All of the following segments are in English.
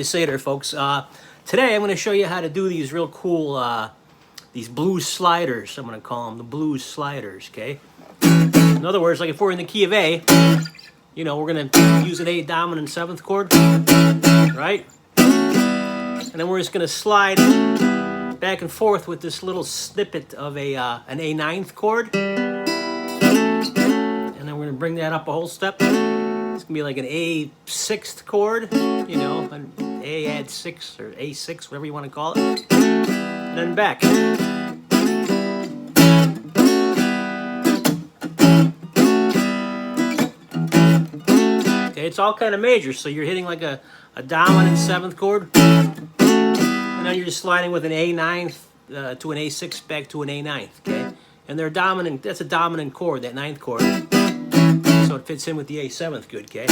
you say there, folks. Today I'm going to show you how to do these real cool, these blues sliders. I'm going to call them the blues sliders, okay? In other words, like if we're in the key of A, you know, we're going to use an A dominant 7th chord, right? And then we're just going to slide back and forth with this little snippet of an A 9th chord. And then we're going to bring that up a whole step. It's going to be like an A 6th chord, you know, an A add 6 or A6, whatever you want to call it. And then back. Okay, it's all kind of major, so you're hitting like a dominant 7th chord. And then you're just sliding with an A 9th to an A6 back to an A 9th, okay? And they're dominant, that's a dominant chord, that 9th chord. So it fits in with the A 7th good, okay?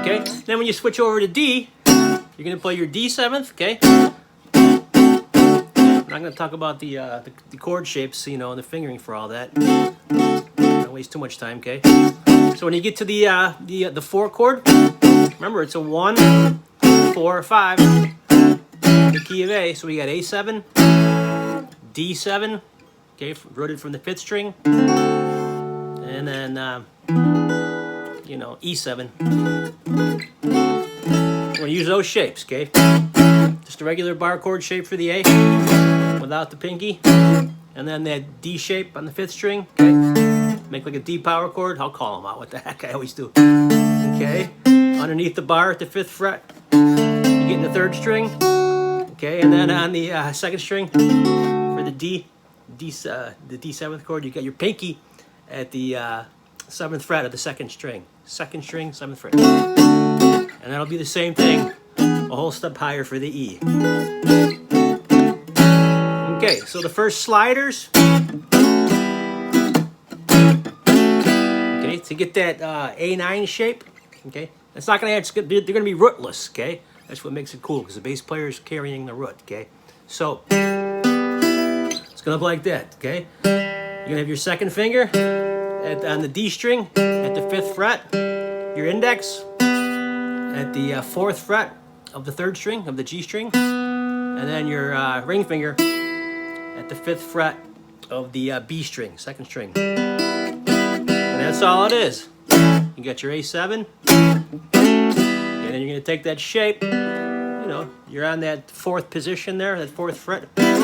Okay, then when you switch over to D, you're going to play your D 7th, okay? I'm not going to talk about the chord shapes, you know, and the fingering for all that. Don't waste too much time, okay? So when you get to the 4 chord, remember it's a 1, 4, 5, the key of A. So we got A7, D7, okay, rooted from the 5th string, and then you know, E7. We're gonna use those shapes, okay? Just a regular bar chord shape for the A, without the pinky, and then that D shape on the 5th string, okay? Make like a D power chord. I'll call them out. What the heck, I always do. Okay, underneath the bar at the 5th fret, you get in the 3rd string. Okay, and then on the 2nd string for the the D 7th chord, you got your pinky at the 7th fret of the 2nd string. 2nd string, 7th fret, and that'll be the same thing, a whole step higher for the E. Okay, so the first sliders. Okay, to get that A9 shape, okay, that's not going to, they're going to be rootless, okay? That's what makes it cool, because the bass player is carrying the root, okay? So, it's going to look like that, okay? You're going to have your 2nd finger on the D string at the 5th fret, your index at the 4th fret of the 3rd string, of the G string, and then your ring finger at the 5th fret of the B string, 2nd string. And that's all it is. You got your A7, and then you're going to take that shape, you know, you're on that 4th position there, that 4th fret. You're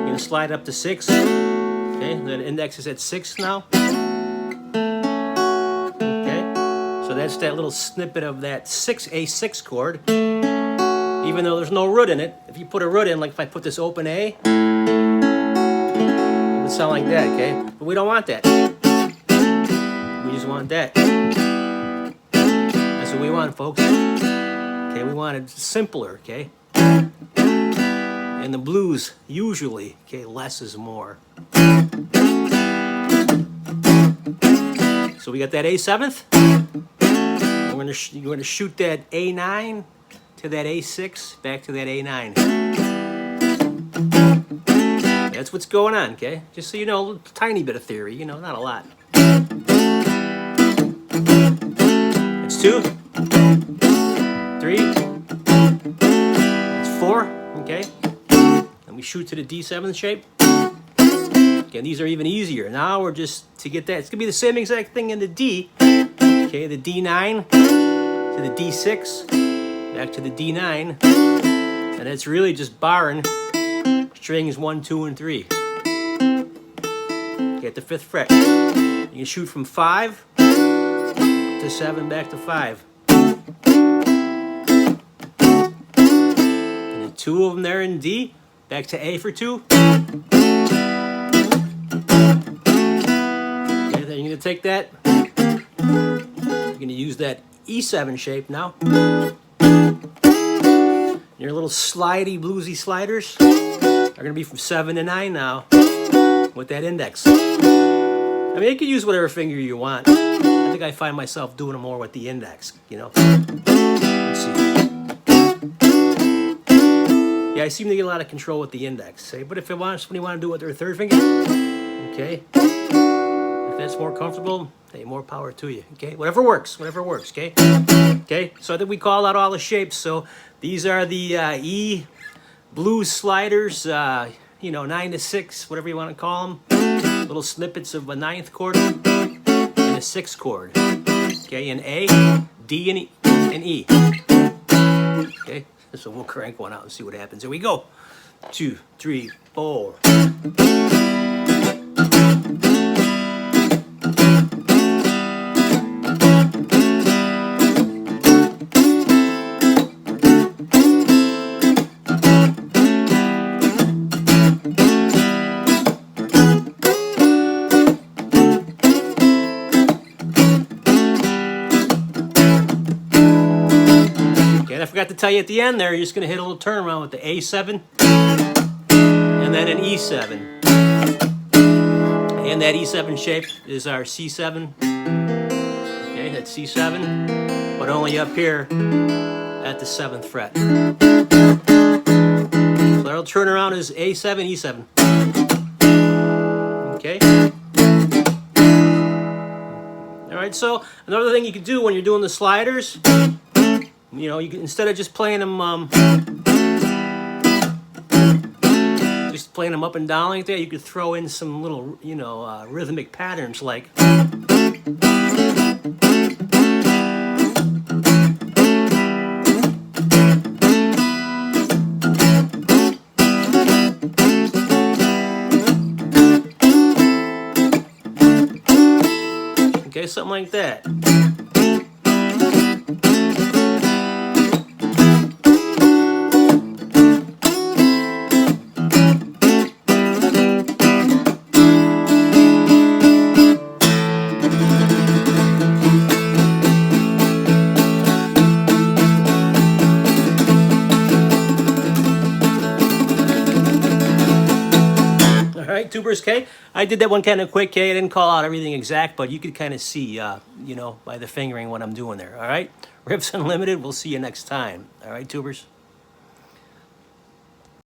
going to slide up to 6, okay, the index is at 6 now. Okay, so that's that little snippet of that A6 chord, even though there's no root in it. If you put a root in, like if I put this open A, it would sound like that, okay? But we don't want that. We just want that. That's what we want, folks. Okay, we want it simpler, okay? And the blues, usually, okay, less is more. So we got that A7th. We're going to shoot that A9 to that A6, back to that A9. That's what's going on, okay? Just so you know, a tiny bit of theory, you know, not a lot. It's 2, 3, it's 4, okay? And we shoot to the D7 shape. Okay, these are even easier. Now we're just, to get that, it's gonna be the same exact thing in the D. Okay, the D9 to the D6, back to the D9. And it's really just barring strings 1, 2, and 3. Okay, at the 5th fret. You can shoot from 5 to 7, back to 5. And then 2 of them there in D, back to A for 2. Okay, then you're going to take that. You're going to use that E7 shape now. Your little slidey, bluesy sliders are going to be from 7 to 9 now with that index. I mean, you can use whatever finger you want. I think I find myself doing it more with the index, you know. Let's see. Yeah, I seem to get a lot of control with the index, say, but if somebody want to do it with their 3rd finger, okay. If that's more comfortable, Hey, more power to you. Okay, whatever works, okay? Okay, so I think we call out all the shapes. So these are the E blues sliders, you know, 9 to 6, whatever you want to call them. Little snippets of a 9th chord and a 6th chord. Okay, an A, D, and E. Okay, so we'll crank one out and see what happens. Here we go. 2, 3, 4. And I forgot to tell you at the end there, you're just going to hit a little turnaround with the A7 and then an E7. And that E7 shape is our C7. Okay, that's C7, but only up here at the 7th fret. So that'll turn around as A7, E7. Okay. All right, so another thing you can do when you're doing the sliders, you know, you can, instead of just playing them up and down like that, you could throw in some little, you know, rhythmic patterns like. Okay, something like that. Alright, tubers, K. I did that one kind of quick, K. I didn't call out everything exact, but you could kind of see, you know, by the fingering what I'm doing there. Alright? Riffs Unlimited, we'll see you next time. Alright, tubers?